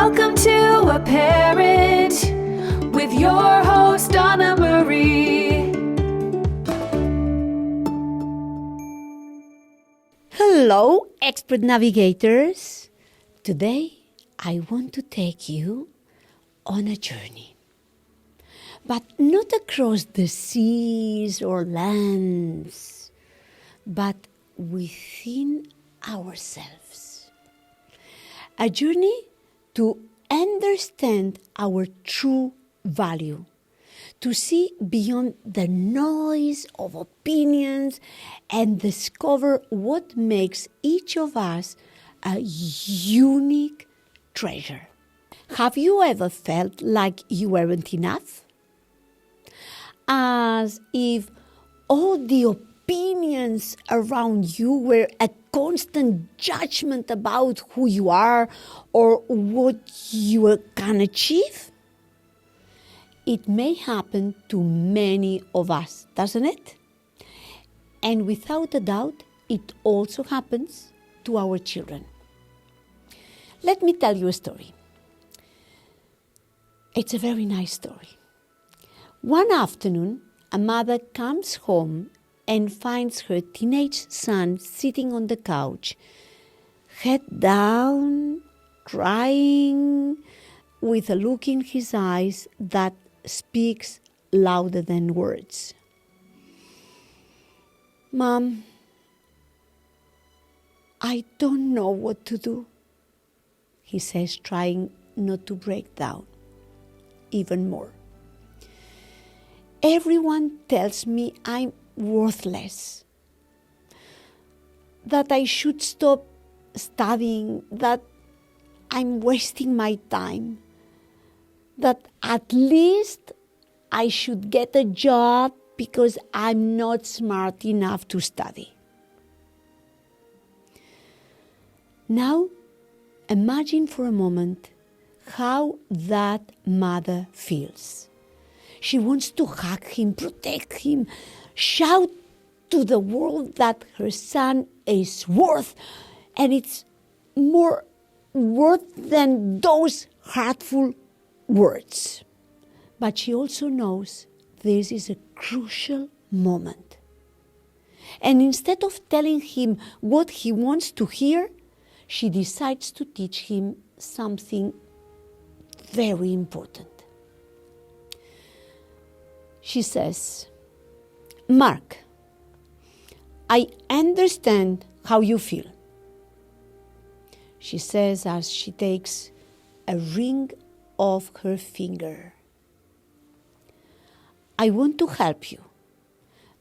Welcome to A Parent with your host, Donna Marie. Hello, expert navigators. Today, I want to take you on a journey, but not across the seas or lands, but within ourselves. A journey to understand our true value, to see beyond the noise of opinions and discover what makes each of us a unique treasure. Have you ever felt like you weren't enough? As if all the opinions around you were a constant judgment about who you are or what you can achieve? It may happen to many of us, doesn't it? And without a doubt, it also happens to our children. Let me tell you a story. It's a very nice story. One afternoon, a mother comes home and finds her teenage son sitting on the couch, head down, crying, with a look in his eyes that speaks louder than words. "Mom, I don't know what to do," he says, trying not to break down even more. "Everyone tells me I'm worthless, that I should stop studying, that I'm wasting my time, that at least I should get a job because I'm not smart enough to study." Now, imagine for a moment how that mother feels. She wants to hug him, protect him, shout to the world that her son is worth, and it's more worth than those hurtful words. But she also knows this is a crucial moment. And instead of telling him what he wants to hear, she decides to teach him something very important. She says, "Mark, I understand how you feel," she says as she takes a ring off her finger. "I want to help you,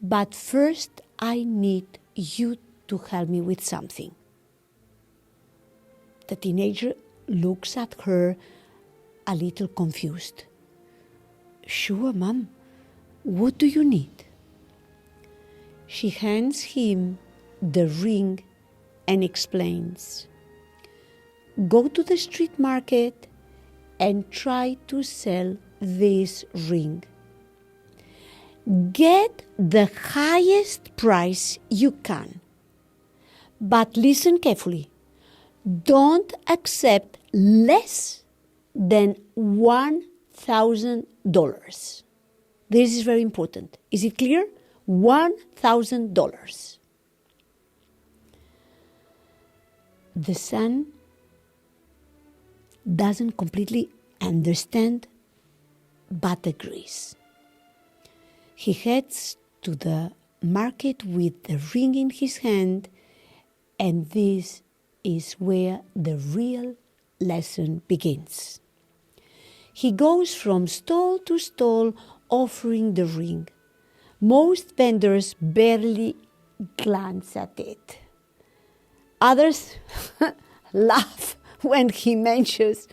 but first I need you to help me with something." The teenager looks at her a little confused. "Sure, Mom. What do you need?" She hands him the ring and explains, "Go to the street market and try to sell this ring. Get the highest price you can. But listen carefully. Don't accept less than $1,000. This is very important. Is it clear? $1,000. The son doesn't completely understand, but agrees. He heads to the market with the ring in his hand, and this is where the real lesson begins. He goes from stall to stall offering the ring. Most vendors barely glance at it. Others laugh when he mentions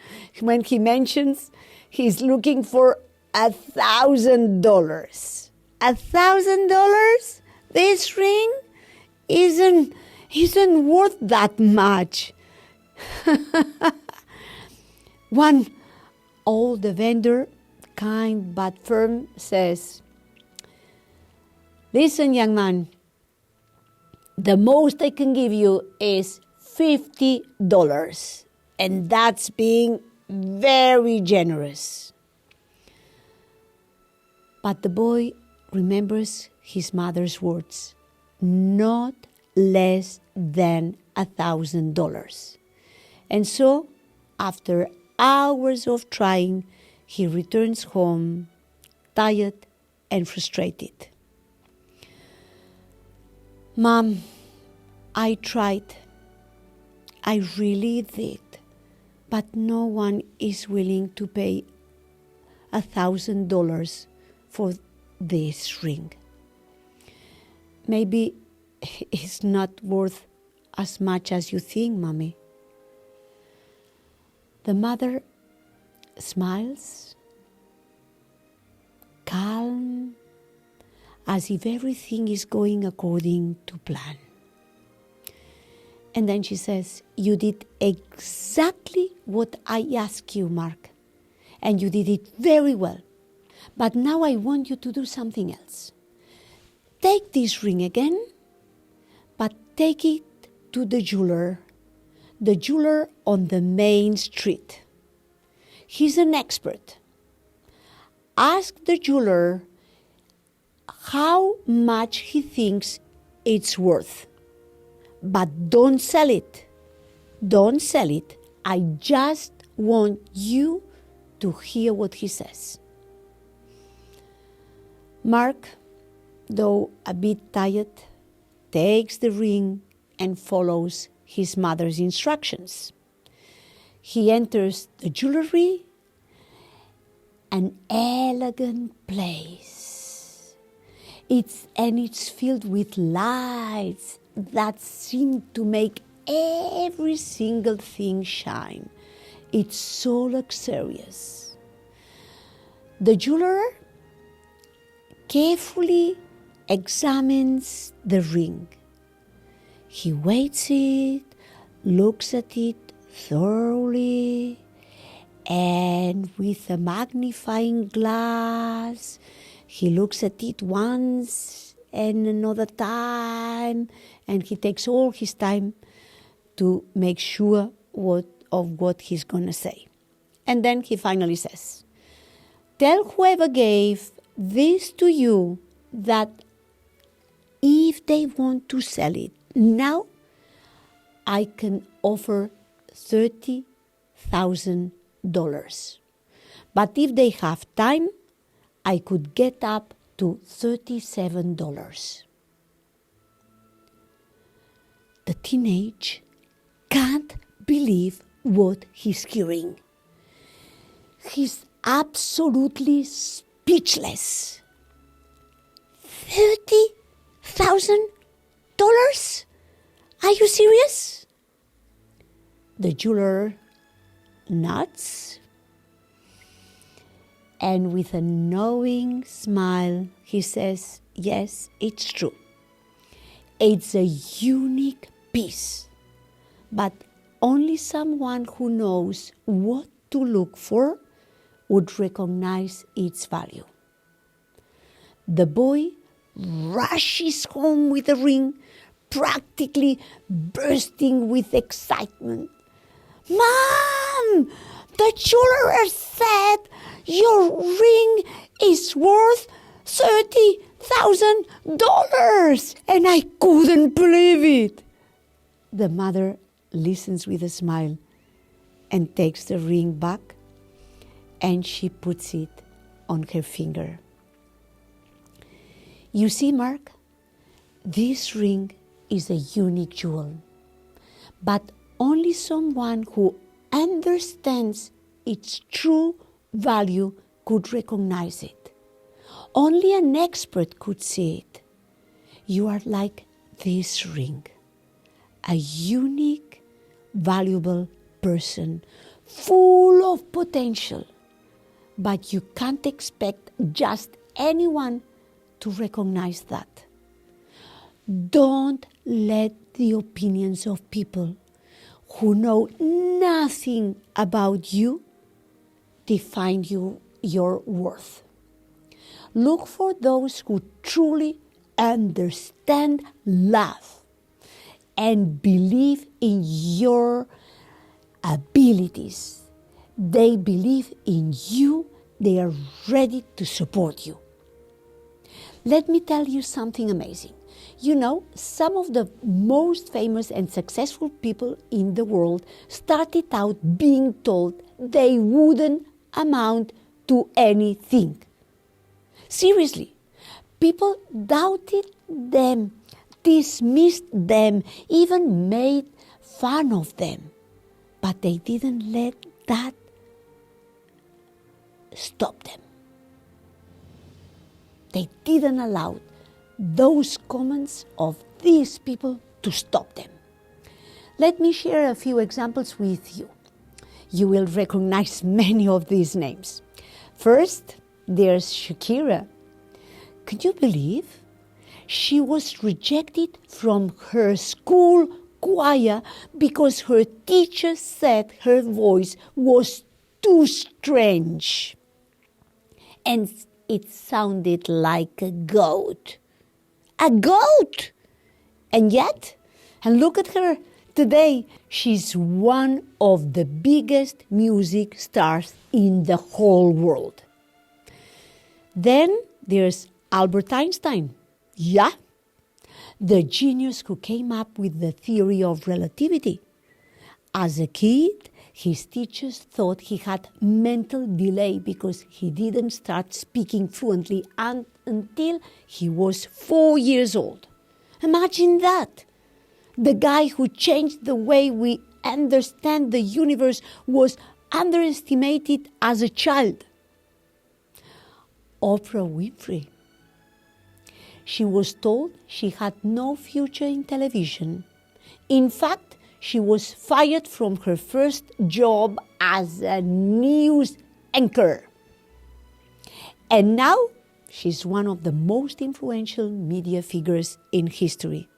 he's looking for $1,000. $1,000? This ring isn't worth that much. One old vendor, kind but firm, says, "Listen, young man, the most I can give you is $50, and that's being very generous. But the boy remembers his mother's words, not less than $1,000. And so, after hours of trying, he returns home, tired and frustrated. Mom, I tried. I really did. But no one is willing to pay $1,000 for this ring. Maybe it's not worth as much as you think, Mommy. The mother smiles, calm, as if everything is going according to plan. And then she says, you did exactly what I asked you, Mark. And you did it very well. But now I want you to do something else. Take this ring again, but take it to the jeweler on the main street. He's an expert. Ask the jeweler how much he thinks it's worth. But don't sell it. Don't sell it. I just want you to hear what he says. Mark, though a bit tired, takes the ring and follows his mother's instructions. He enters the jewelry, an elegant place. It's filled with lights that seem to make every single thing shine. It's so luxurious. The jeweler carefully examines the ring. He weighs it, looks at it thoroughly, and with a magnifying glass, he looks at it once and another time, and he takes all his time to make sure of what he's going to say. And then he finally says, tell whoever gave this to you that if they want to sell it now, I can offer $30,000. But if they have time, I could get up to $37. The teenage can't believe what he's hearing. He's absolutely speechless. $30,000? Are you serious? The jeweler nods, and with a knowing smile, he says, yes, it's true. It's a unique piece, but only someone who knows what to look for would recognize its value. The boy rushes home with the ring, practically bursting with excitement. Mom, the jeweler said your ring is worth $30,000, and I couldn't believe it. The mother listens with a smile and takes the ring back, and she puts it on her finger. You see, Mark, this ring is a unique jewel, but only someone who understands its true value could recognize it. Only an expert could see it. You are like this ring, a unique, valuable person, full of potential, but you can't expect just anyone to recognize that. Don't let the opinions of people who know nothing about you define your worth. Look for those who truly understand love and believe in your abilities, They believe in you. They are ready to support you. Let me tell you something amazing. You know, some of the most famous and successful people in the world started out being told they wouldn't amount to anything. Seriously, people doubted them, dismissed them, even made fun of them. But they didn't let that stop them. They didn't allow those comments of these people to stop them. Let me share a few examples with you. You will recognize many of these names. First, there's Shakira. Could you believe? She was rejected from her school choir because her teacher said her voice was too strange. And it sounded like a goat. A goat! And yet, and look at her today, she's one of the biggest music stars in the whole world. Then there's Albert Einstein. Yeah, the genius who came up with the theory of relativity. As a kid, his teachers thought he had mental delay because he didn't start speaking fluently until he was 4 years old. Imagine that. The guy who changed the way we understand the universe was underestimated as a child. Oprah Winfrey. She was told she had no future in television. In fact, she was fired from her first job as a news anchor. And now she's one of the most influential media figures in history.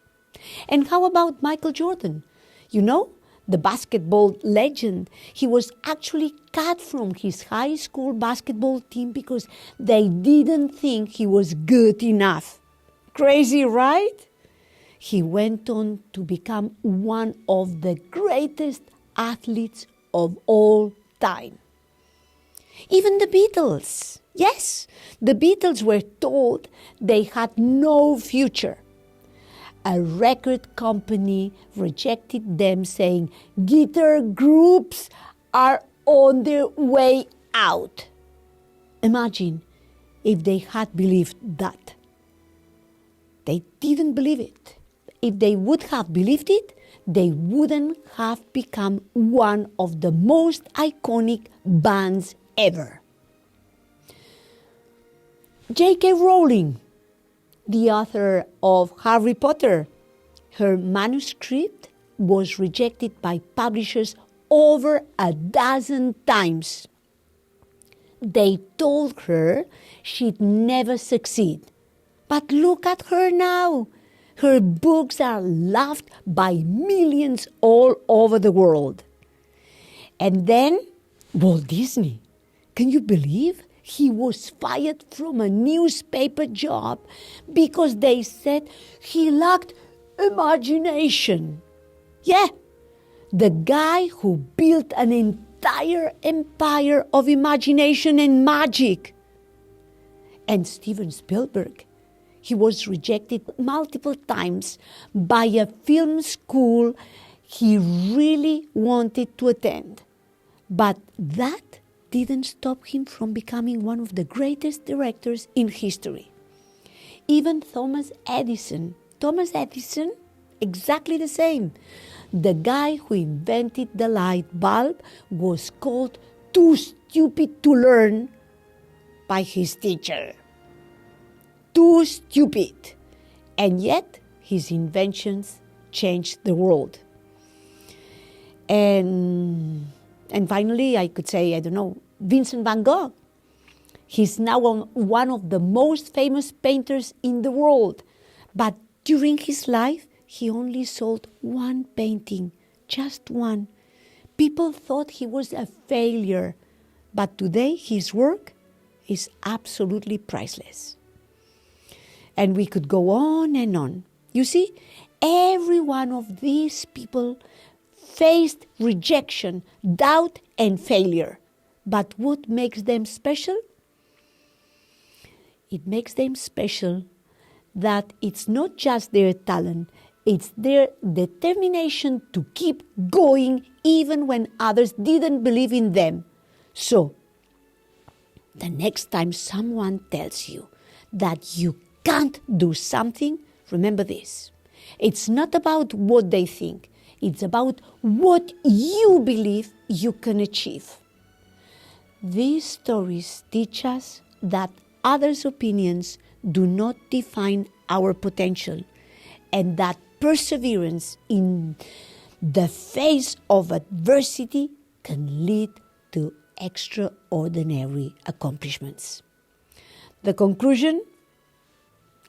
And how about Michael Jordan? You know, the basketball legend. He was actually cut from his high school basketball team because they didn't think he was good enough. Crazy, right? He went on to become one of the greatest athletes of all time. Even the Beatles. Yes, the Beatles were told they had no future. A record company rejected them, saying guitar groups are on their way out. Imagine if they had believed that. They didn't believe it. If they would have believed it, they wouldn't have become one of the most iconic bands ever. J.K. Rowling, the author of Harry Potter, her manuscript was rejected by publishers over a dozen times. They told her she'd never succeed. But look at her now. Her books are loved by millions all over the world. And then Walt Disney. Can you believe? He was fired from a newspaper job because they said he lacked imagination. Yeah, the guy who built an entire empire of imagination and magic. And Steven Spielberg. He was rejected multiple times by a film school he really wanted to attend. But that didn't stop him from becoming one of the greatest directors in history. Even Thomas Edison, exactly the same. The guy who invented the light bulb was called too stupid to learn by his teacher. Too stupid. And yet, his inventions changed the world. And finally, I could say, Vincent van Gogh. He's now one of the most famous painters in the world. But during his life, he only sold one painting, just one. People thought he was a failure. But today, his work is absolutely priceless. And we could go on and on. You see, every one of these people faced rejection, doubt, and failure. But what makes them special? It makes them special that it's not just their talent, it's their determination to keep going even when others didn't believe in them. So, the next time someone tells you that you can't do something, remember this. It's not about what they think. It's about what you believe you can achieve. These stories teach us that others' opinions do not define our potential, and that perseverance in the face of adversity can lead to extraordinary accomplishments. The conclusion?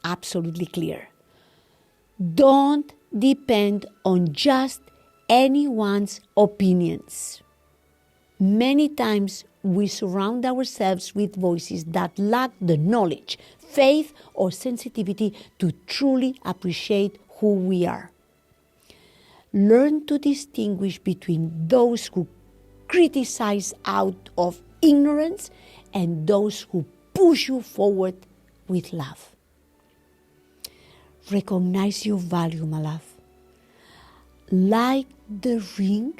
Absolutely clear. Don't depend on just anyone's opinions. Many times we surround ourselves with voices that lack the knowledge, faith, or sensitivity to truly appreciate who we are. Learn to distinguish between those who criticize out of ignorance and those who push you forward with love. Recognize your value, my love. Like the ring,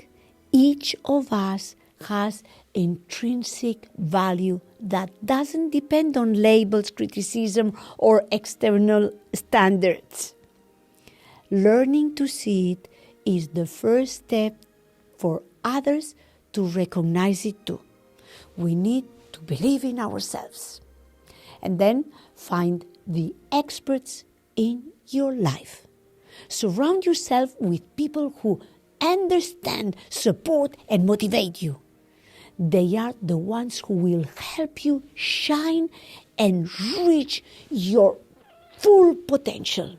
each of us has intrinsic value that doesn't depend on labels, criticism, or external standards. Learning to see it is the first step for others to recognize it too. We need to believe in ourselves. And then find the experts in your life. Surround yourself with people who understand, support, and motivate you. They are the ones who will help you shine and reach your full potential.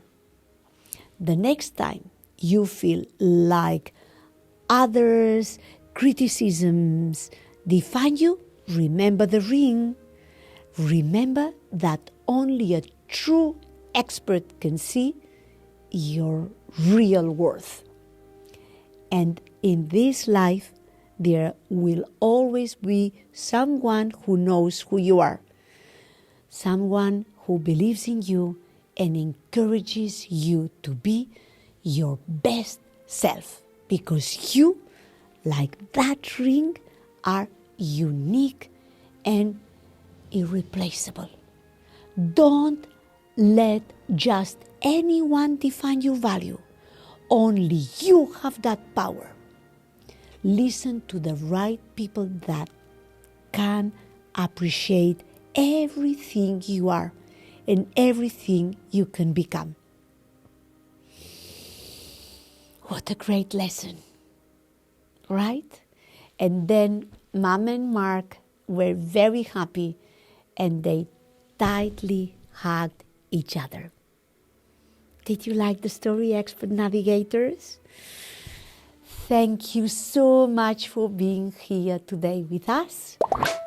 The next time you feel like others' criticisms define you, remember the ring. Remember that only a true expert can see your real worth. And in this life, there will always be someone who knows who you are, someone who believes in you and encourages you to be your best self, because you, like that ring, are unique and irreplaceable. Don't let just anyone define your value. Only you have that power. Listen to the right people that can appreciate everything you are and everything you can become. What a great lesson, right? And then Mom and Mark were very happy and they tightly hugged each other. Did you like the story, expert navigators? Thank you so much for being here today with us.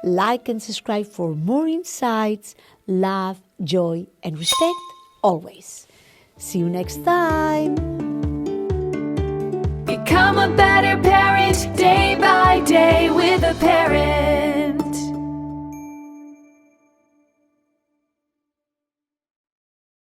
Like and subscribe for more insights, love, joy, and respect always. See you next time. Become a better parent day by day with a parent.